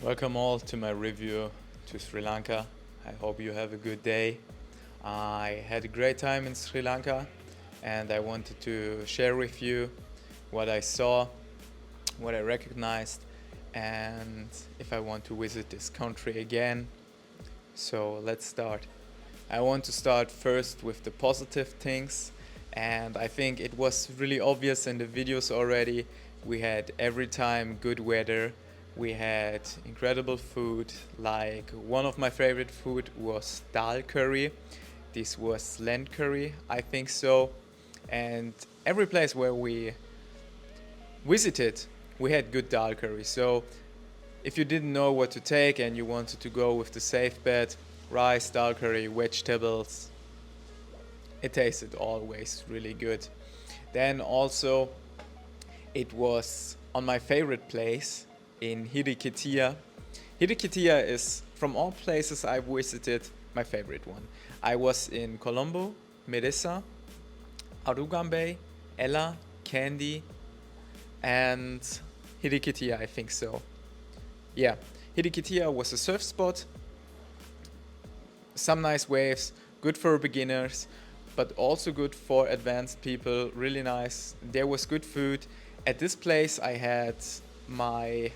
Welcome all to my review to Sri Lanka. I hope you have a good day. I had a great time in Sri Lanka and I wanted to share with you what I saw, what I recognized, and if I want to visit this country again. So let's start. I want to start first with the positive things, and I think it was really obvious in the videos already. We had every time good weather, we had incredible food. Like one of my favorite food was dal curry. This was land curry, I think so. And every place where we visited, we had good dal curry. So if you didn't know what to take and you wanted to go with the safe bet, rice, dal curry, vegetables, it tasted always really good. Then also, it was on my favorite place in Hirikitiya. Hirikitiya is, from all places I visited, my favorite one. I was in Colombo, Merissa, Arugambe, Ella, Kandy, and Hirikitiya, I think so. Yeah, Hirikitiya was a surf spot, some nice waves, good for beginners, but also good for advanced people, really nice. There was good food. At this place, I had my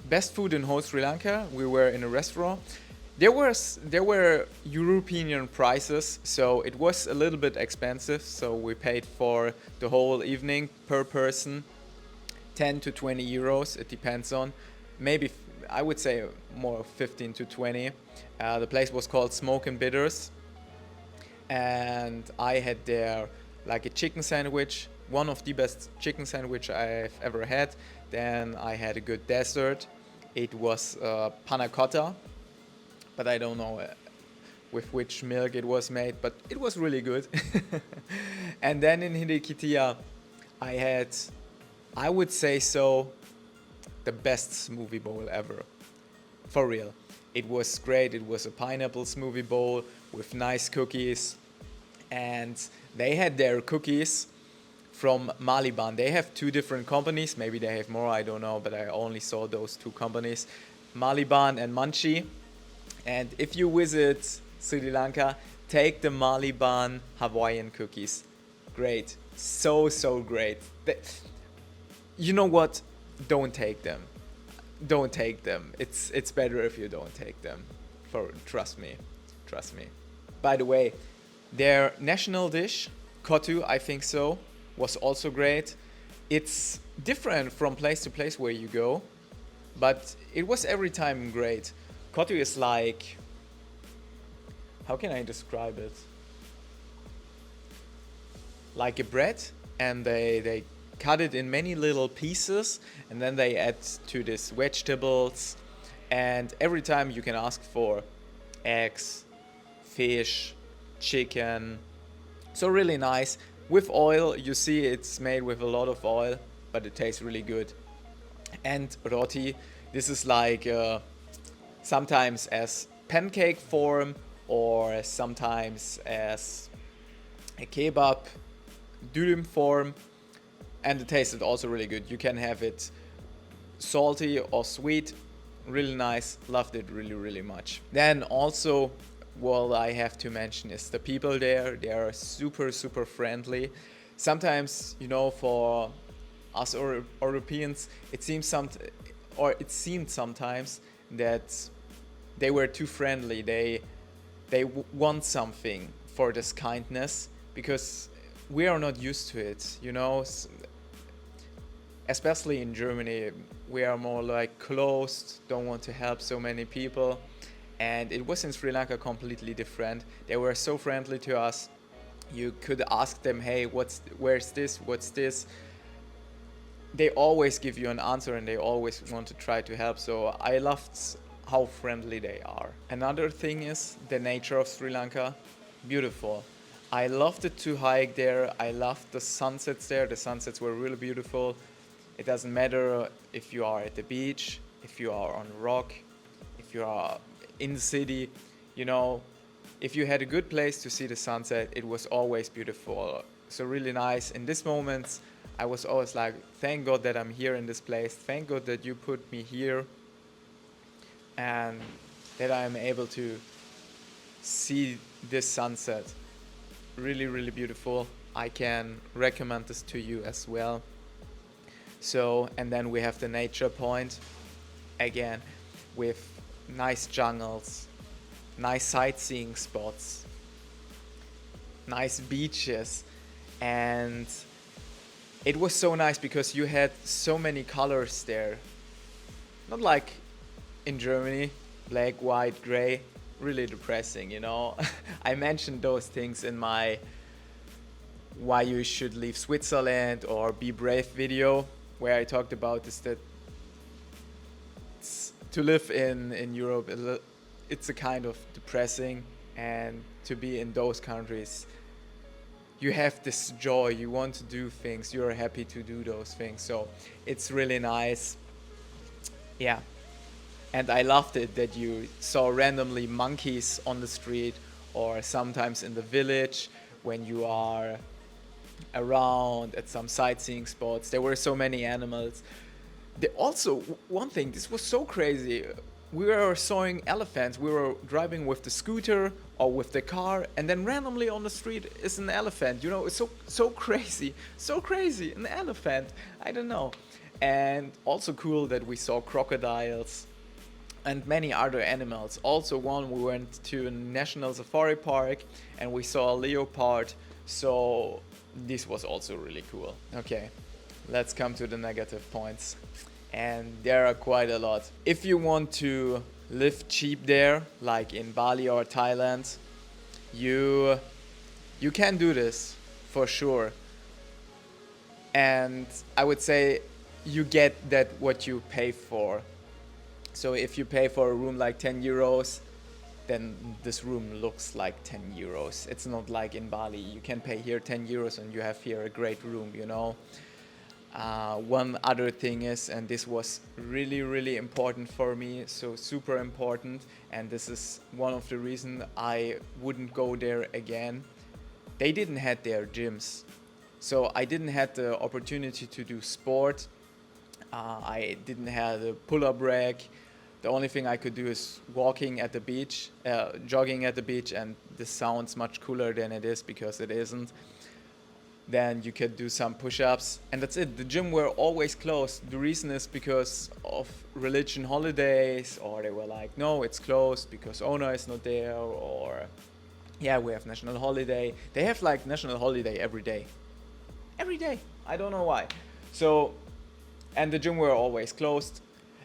best food in whole Sri Lanka. We were in a restaurant. There were European prices, so it was a little bit expensive. So we paid for the whole evening per person 10 to 20 euros. It depends on, maybe I would say more 15 to 20. The place was called Smoke and Bitters, and I had there like a chicken sandwich, one of the best chicken sandwich I've ever had. Then I had a good dessert. It was panna cotta, but I don't know with which milk it was made, but it was really good. And then in Hidekitiya, I had, I would say so, the best smoothie bowl ever. For real. It was great. It was a pineapple smoothie bowl with nice cookies. And they had their cookies from Maliban. They have two different companies. Maybe they have more, I don't know, but I only saw those two companies, Maliban and Munchie. And if you visit Sri Lanka, take the Maliban Hawaiian cookies. Great. So, so great. You know what? Don't take them. Don't take them. It's better if you don't take them. Trust me. Trust me. By the way, their national dish, kotu, I think so, was also great. It's different from place to place where you go, but it was every time great. Kotu is like, how can I describe it? Like a bread, and they cut it in many little pieces, and then they add to this vegetables, and every time you can ask for eggs, fish, chicken. So really nice. With oil, you see it's made with a lot of oil, but it tastes really good. And roti, this is like sometimes as pancake form or sometimes as a kebab dürüm form, and it tasted also really good. You can have it salty or sweet, really nice. Loved it really, really much. Then also, what I have to mention is the people there. They are super, super friendly. Sometimes, for us Europeans, it seemed sometimes that they were too friendly. They want something for this kindness because we are not used to it. Especially in Germany, we are more like closed, don't want to help so many people. And it was in Sri Lanka completely different. They were so friendly to us. You could ask them, hey, where's this? What's this? They always give you an answer and they always want to try to help. So I loved how friendly they are. Another thing is the nature of Sri Lanka. Beautiful. I loved it to hike there. I loved the sunsets there. The sunsets were really beautiful. It doesn't matter if you are at the beach, if you are on a rock, if you are in the city, if you had a good place to see the sunset, it was always beautiful. So really nice. In these moments, I was always like, thank God that I'm here in this place. Thank God that you put me here. and that I'm able to see this sunset. Really, really beautiful. I can recommend this to you as well. So, and then we have the nature point again with nice jungles, nice sightseeing spots, nice beaches, and it was so nice because you had so many colors there. Not like in Germany, black, white, gray, really depressing, you know. I mentioned those things in my why you should leave Switzerland or be brave video, where I talked about is that to live in Europe, it's a kind of depressing, and to be in those countries, you have this joy, you want to do things, you're happy to do those things. So it's really nice. Yeah. And I loved it that you saw randomly monkeys on the street or sometimes in the village when you are around at some sightseeing spots. There were so many animals. Also, one thing, this was so crazy. We were sawing elephants. We were driving with the scooter or with the car, and then randomly on the street is an elephant. You know, it's so crazy, so crazy. An elephant. I don't know. And also cool that we saw crocodiles and many other animals. Also, we went to a national safari park and we saw a leopard. So this was also really cool. Okay, let's come to the negative points. And there are quite a lot. If you want to live cheap there, like in Bali or Thailand, you can do this for sure. And I would say you get that what you pay for. So if you pay for a room like 10 euros, then this room looks like 10 euros. It's not like in Bali. You can pay here 10 euros and you have here a great room, you know. One other thing is, and this was really, really important for me, so super important, and this is one of the reasons I wouldn't go there again. They didn't have their gyms. So I didn't have the opportunity to do sport. I didn't have a pull-up rack. The only thing I could do is walking at the beach, jogging at the beach, and this sounds much cooler than it is because it isn't. Then you could do some push-ups, and that's it. The gym were always closed. The reason is because of religion holidays, or they were like, no, it's closed because owner is not there, or yeah, we have national holiday. They have like national holiday every day. Every day. I don't know why. So, and the gym were always closed.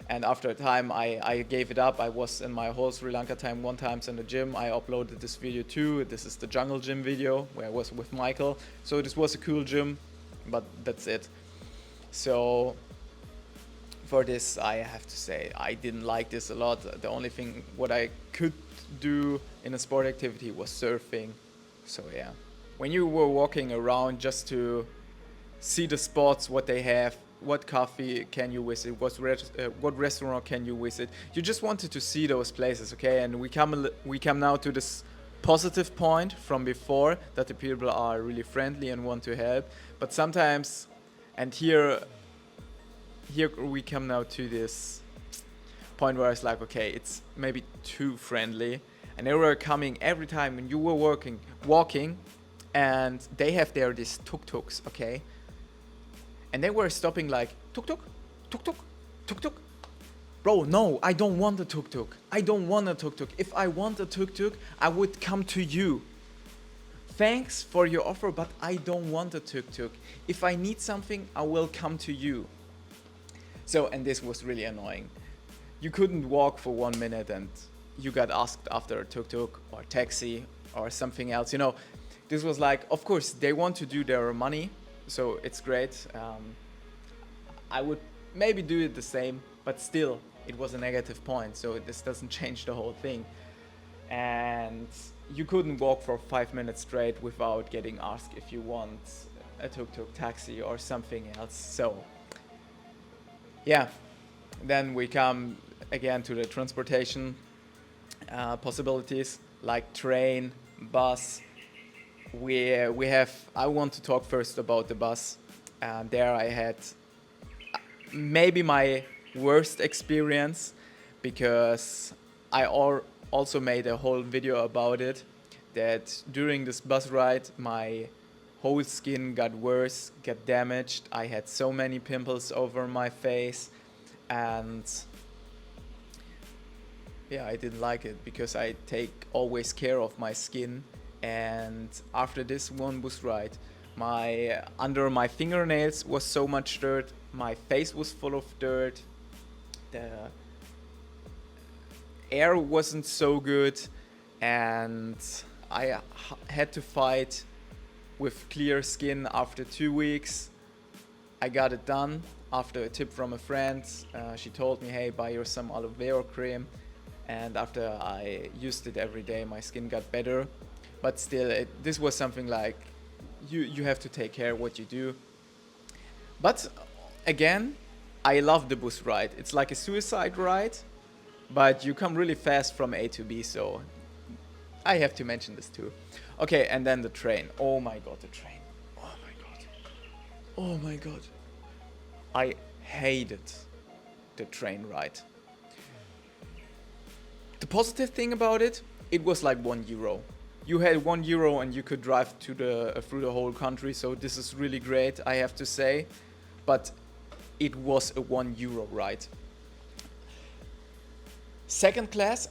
And after a time, I gave it up. I was in my whole Sri Lanka time one time in the gym. I uploaded this video too. This is the jungle gym video where I was with Michael. So this was a cool gym, but that's it. So for this, I have to say I didn't like this a lot. The only thing what I could do in a sport activity was surfing. So yeah, when you were walking around just to see the spots, what they have, what coffee can you visit, what restaurant can you visit, you just wanted to see those places, okay? And we come now to this positive point from before, that the people are really friendly and want to help. But sometimes, and here we come now to this point where it's like, okay, it's maybe too friendly, and they were coming every time when you were walking, and they have these tuk-tuks, okay? And they were stopping like, tuk-tuk, tuk-tuk, tuk-tuk. Bro, no, I don't want a tuk-tuk. I don't want a tuk-tuk. If I want a tuk-tuk, I would come to you. Thanks for your offer, but I don't want a tuk-tuk. If I need something, I will come to you. So, and this was really annoying. You couldn't walk for 1 minute and you got asked after a tuk-tuk or taxi or something else. You know, this was like, of course, they want to do their money. So it's great. I would maybe do it the same, but still, it was a negative point. So this doesn't change the whole thing. And you couldn't walk for 5 minutes straight without getting asked if you want a tuk-tuk, taxi, or something else. So yeah, then we come again to the transportation possibilities like train, bus. We have. I want to talk first about the bus. There I had maybe my worst experience because also made a whole video about it, that during this bus ride my whole skin got worse, got damaged. I had so many pimples over my face, and yeah, I didn't like it because I take always care of my skin. And after this one bus ride, my under my fingernails was so much dirt, my face was full of dirt, the air wasn't so good, and I had to fight with clear skin after 2 weeks. I got it done after a tip from a friend. She told me, hey, buy yourself some aloe vera cream. And after I used it every day, my skin got better. But still, this was something like, you have to take care of what you do. But again, I love the bus ride. It's like a suicide ride, but you come really fast from A to B, so I have to mention this too. Okay, and then the train. Oh my god, the train. Oh my god. Oh my god. I hated the train ride. The positive thing about it, it was like €1. You had €1 and you could drive through the whole country, so this is really great, I have to say. But it was a €1 ride. Second class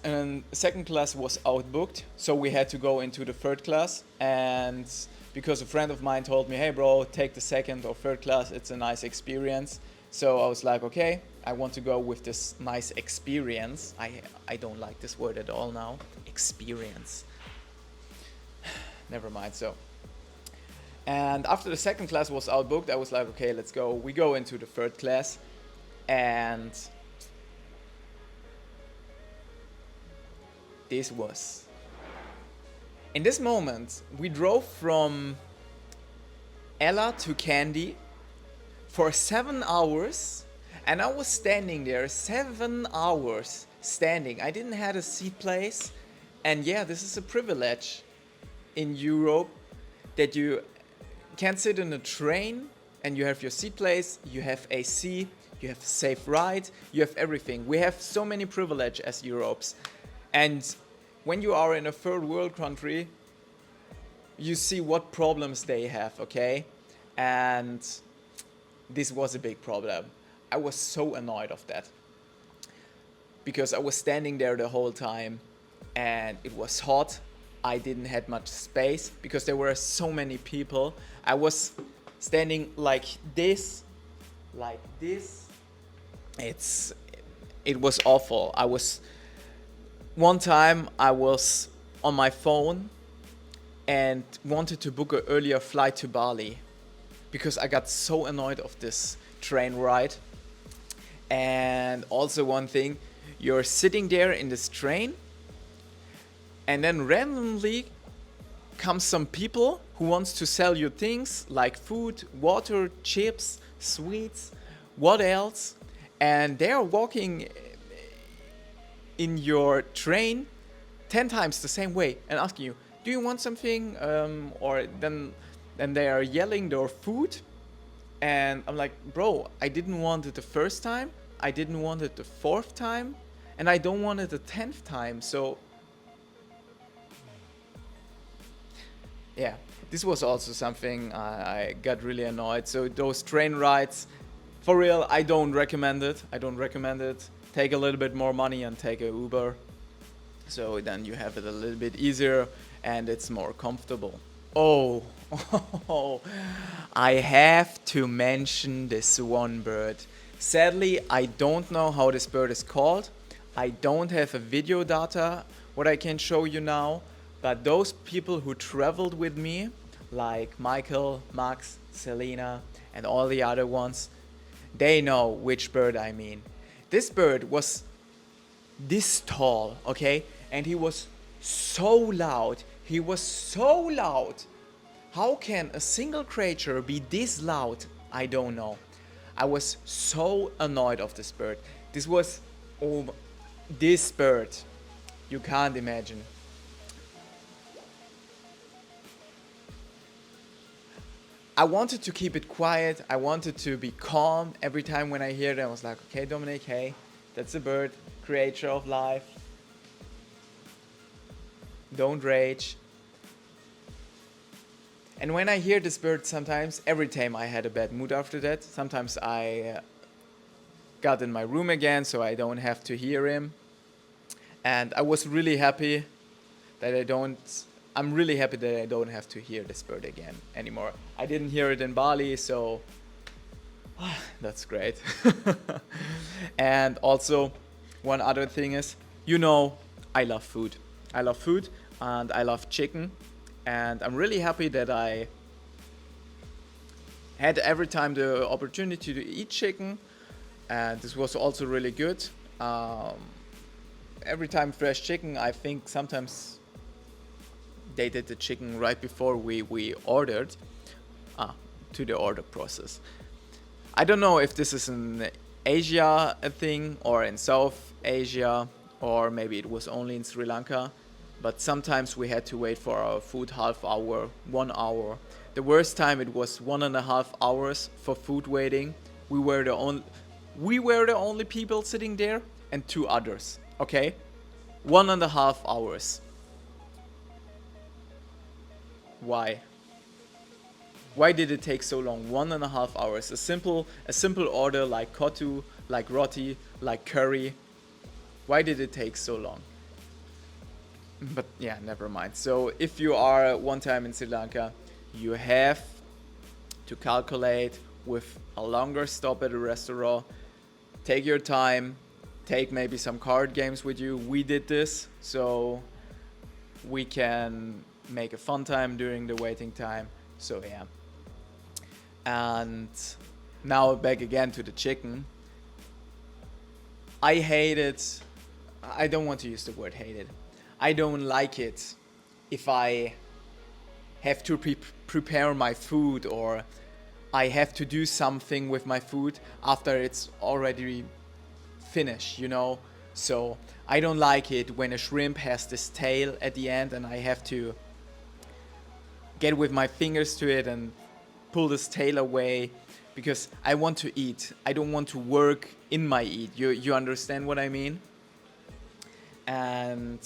was outbooked, so we had to go into the third class. And because a friend of mine told me, hey bro, take the second or third class, it's a nice experience. So I was like, okay, I want to go with this nice experience. I don't like this word at all now. Experience. Never mind. So, and after the second class was outbooked, I was like, okay, let's go. We go into the third class, and this was. In this moment, we drove from Ella to Kandy for 7 hours, and I was standing there 7 hours standing. I didn't have a seat place, and yeah, this is a privilege in Europe, that you can sit in a train and you have your seat place, you have AC, you have safe ride, you have everything. We have so many privilege as Europes, and when you are in a third world country, you see what problems they have, okay? And this was a big problem. I was so annoyed of that, because I was standing there the whole time and it was hot. I didn't have much space because there were so many people. I was standing like this. It was awful. One time I was on my phone and wanted to book an earlier flight to Bali because I got so annoyed of this train ride. And also one thing, you're sitting there in this train, and then randomly comes some people who wants to sell you things like food, water, chips, sweets, what else, and they're walking in your train 10 times the same way and asking you, do you want something? Or then they are yelling their food, and I'm like, bro, I didn't want it the first time, I didn't want it the fourth time, and I don't want it the 10th time. So yeah, this was also something I got really annoyed. So those train rides, for real, I don't recommend it. Take a little bit more money and take a Uber, so then you have it a little bit easier and it's more comfortable. Oh, I have to mention this one bird. Sadly, I don't know how this bird is called. I don't have a video data what I can show you now, but those people who traveled with me, like Michael, Max, Selena, and all the other ones, they know which bird I mean. This bird was this tall, okay? And he was so loud. How can a single creature be this loud? I don't know. I was so annoyed of this bird. This bird, you can't imagine. I wanted to keep it quiet. I wanted to be calm every time when I hear it. I was like, okay, Dominik, hey, that's a bird. creature of life. Don't rage. And when I hear this bird sometimes, every time I had a bad mood after that. Sometimes I got in my room again so I don't have to hear him. And I was really happy that I'm really happy that I don't have to hear this bird again anymore. I didn't hear it in Bali, so that's great. And also, one other thing is, I love food. I love food and I love chicken. And I'm really happy that I had every time the opportunity to eat chicken. And this was also really good. Every time fresh chicken, I think sometimes they did the chicken right before we ordered to the order process. I don't know if this is an Asia a thing or in South Asia, or maybe it was only in Sri Lanka, but sometimes we had to wait for our food half hour, 1 hour. The worst time it was 1.5 hours for food waiting. We were the only people sitting there and two others. Okay, 1.5 hours. Why? Why did it take so long? 1.5 hours. A simple order like kotu, like roti, like curry. Why did it take so long? But yeah, never mind. So if you are one time in Sri Lanka, you have to calculate with a longer stop at a restaurant. Take your time. Take maybe some card games with you. We did this, so we can make a fun time during the waiting time. So yeah. And now back again to the chicken. I hate it. I don't want to use the word hate it. I don't like it if I have to prepare my food, or I have to do something with my food after it's already finished, So I don't like it when a shrimp has this tail at the end and I have to get with my fingers to it and pull this tail away, because I want to eat. I don't want to work in my eat. You understand what I mean? And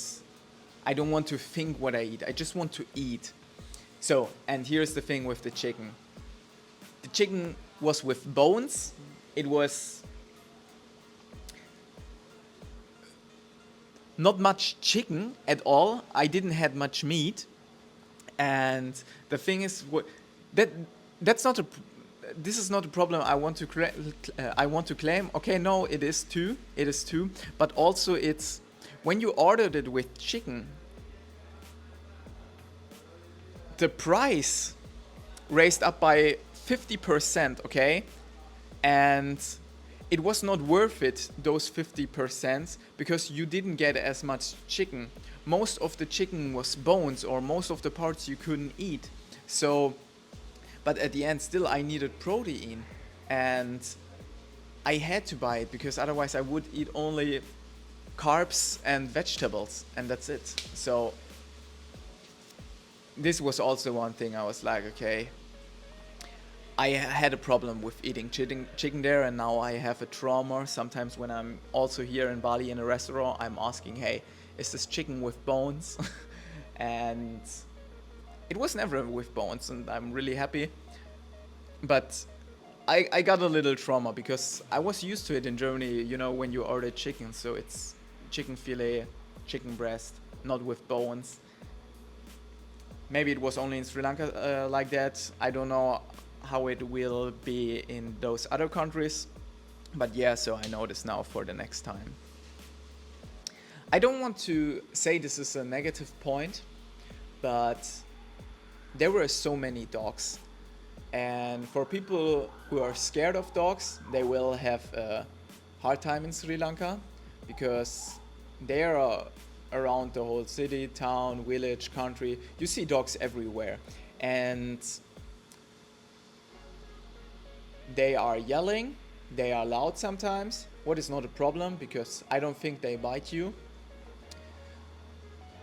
I don't want to think what I eat. I just want to eat. So, and here's the thing with the chicken. The chicken was with bones. It was not much chicken at all. I didn't have much meat. And the thing is, that's not a. This is not a problem. I want to claim. Okay, no, it is too. It is too. But also, it's when you ordered it with chicken, the price raised up by 50%. Okay, and it was not worth it, those 50%, because you didn't get as much chicken. Most of the chicken was bones, or most of the parts you couldn't eat. So, but at the end, still I needed protein, and I had to buy it because otherwise I would eat only carbs and vegetables, and that's it. So this was also one thing I was like, okay, I had a problem with eating chicken there, and now I have a trauma. Sometimes when I'm also here in Bali in a restaurant, I'm asking, hey, is this chicken with bones? And it was never with bones, and I'm really happy. But I got a little trauma because I was used to it in Germany, when you order chicken. So it's chicken fillet, chicken breast, not with bones. Maybe it was only in Sri Lanka like that. I don't know how it will be in those other countries. But yeah, so I know this now for the next time. I don't want to say this is a negative point, but there were so many dogs. And for people who are scared of dogs, they will have a hard time in Sri Lanka, because they are around the whole city, town, village, country. You see dogs everywhere. And they are yelling, they are loud sometimes. What is not a problem, because I don't think they bite you.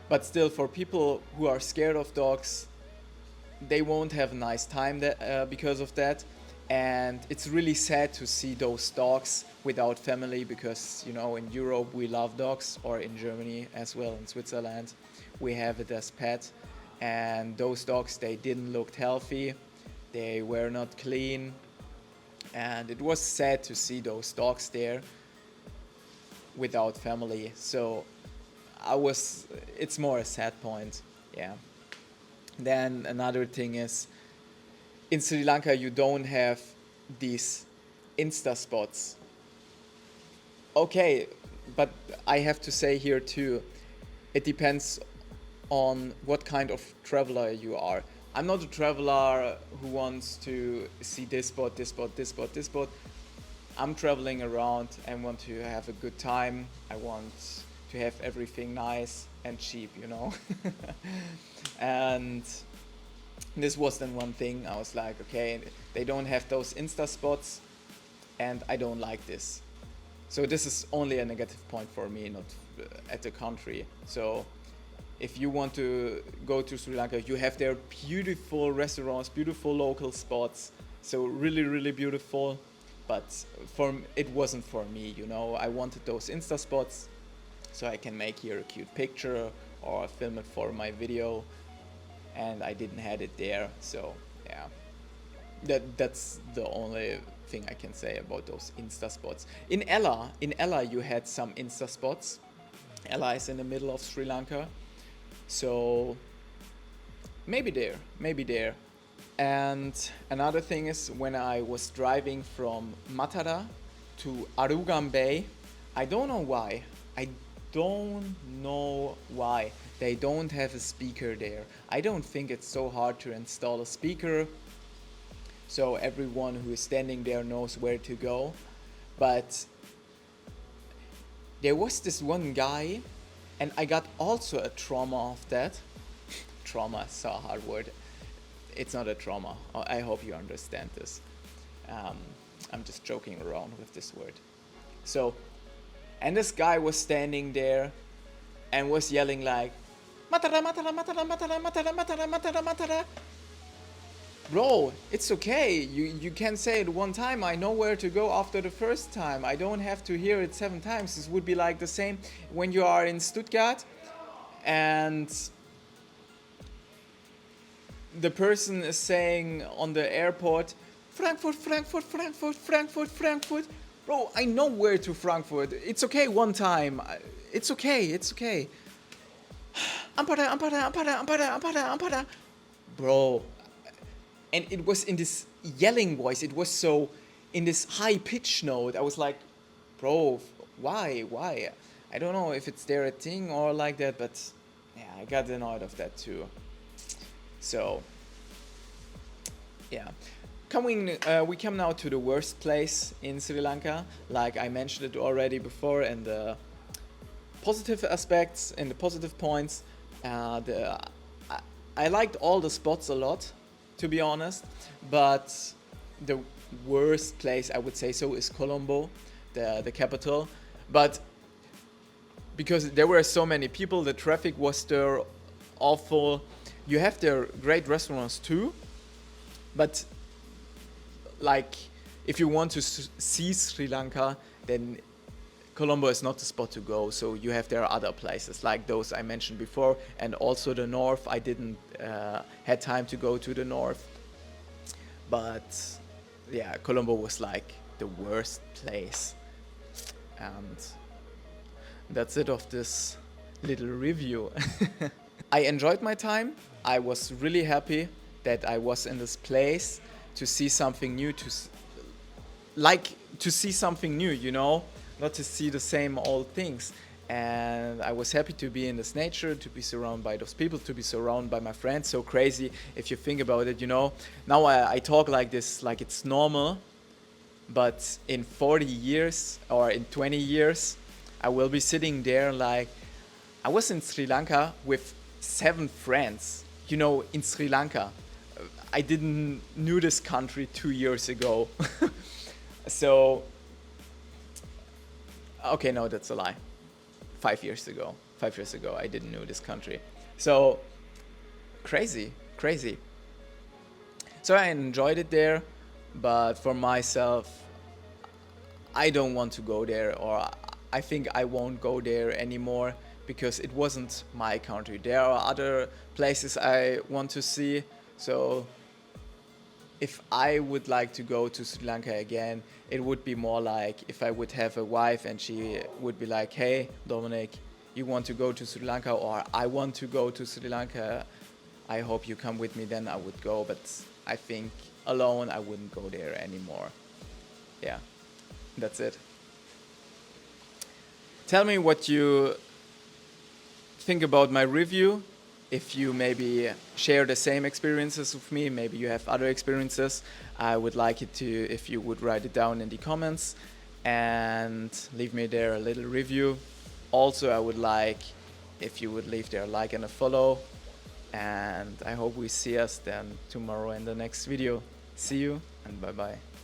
But still, for people who are scared of dogs, they won't have a nice time because of that. And it's really sad to see those dogs without family, because in Europe we love dogs, or in Germany as well, in Switzerland we have it as pet. And those dogs, they didn't look healthy, they were not clean, and it was sad to see those dogs there without family. So it's more a sad point. Yeah. Then another thing is, in Sri Lanka you don't have these Insta spots. Okay, but I have to say here too, it depends on what kind of traveler you are. I'm not a traveler who wants to see this spot, this spot, this spot, this spot. I'm traveling around and want to have a good time. I want to have everything nice and cheap, And this was then one thing. I was like, okay, they don't have those Insta spots, and I don't like this. So this is only a negative point for me, not at the country. So if you want to go to Sri Lanka, you have there beautiful restaurants, beautiful local spots. So really, really beautiful. But it wasn't for me, I wanted those Insta spots so I can make here a cute picture or film it for my video. And I didn't have it there. So yeah, that's the only thing I can say about those Insta spots. In Ella you had some Insta spots. Ella is in the middle of Sri Lanka. So maybe there. And another thing is, when I was driving from Matara to Arugam Bay, I don't know why they don't have a speaker there. I don't think it's so hard to install a speaker, so everyone who is standing there knows where to go. But there was this one guy, and I got also a trauma of that. Trauma is so a hard word. It's not a trauma. I hope you understand this. I'm just joking around with this word. So, and this guy was standing there and was yelling like, Matara, Matara, Matara, Matara, Matara, Matara, Matara, Matara. Bro, it's okay. You can say it one time. I know where to go after the first time. I don't have to hear it 7 times. This would be like the same when you are in Stuttgart and the person is saying on the airport, Frankfurt, Frankfurt, Frankfurt, Frankfurt, Frankfurt. Bro, I know where to Frankfurt. It's okay one time. It's okay. Ampara, Ampara, Ampara, Ampara, Ampara, Ampara. Bro. And it was in this yelling voice. It was so in this high pitch note. I was like, bro, why? I don't know if it's there a thing or like that, but yeah, I got annoyed of that too. So, yeah. We come now to the worst place in Sri Lanka. Like I mentioned it already before, and the positive aspects and the positive points. I liked all the spots a lot, to be honest, but the worst place, I would say so, is Colombo, the capital. But because there were so many people, the traffic was there awful. You have there great restaurants too, but like if you want to see Sri Lanka, then Colombo is not the spot to go. So you have there other places like those I mentioned before, and also the north. I didn't had time to go to the north, but yeah, Colombo was like the worst place. And that's it of this little review. I enjoyed my time. I was really happy that I was in this place to see something new, to see something new, not to see the same old things. And I was happy to be in this nature, to be surrounded by those people, to be surrounded by my friends. So crazy if you think about it, Now I talk like this, like it's normal, but in 40 years or in 20 years, I will be sitting there like, I was in Sri Lanka with 7 friends, in Sri Lanka. I didn't knew this country 2 years ago. So, okay, no, that's a lie. 5 years ago. 5 years ago, I didn't know this country. So, crazy. So I enjoyed it there, But for myself, I don't want to go there, or I think I won't go there anymore because it wasn't my country. There are other places I want to see. So if I would like to go to Sri Lanka again, it would be more like if I would have a wife and she would be like, hey, Dominik, you want to go to Sri Lanka, or I want to go to Sri Lanka, I hope you come with me, then I would go. But I think alone I wouldn't go there anymore. Yeah, that's it. Tell me what you think about my review. If you maybe share the same experiences with me, maybe you have other experiences, I would like it to if you would write it down in the comments and leave me there a little review. Also, I would like if you would leave there a like and a follow. And I hope we see us then tomorrow in the next video. See you and bye bye.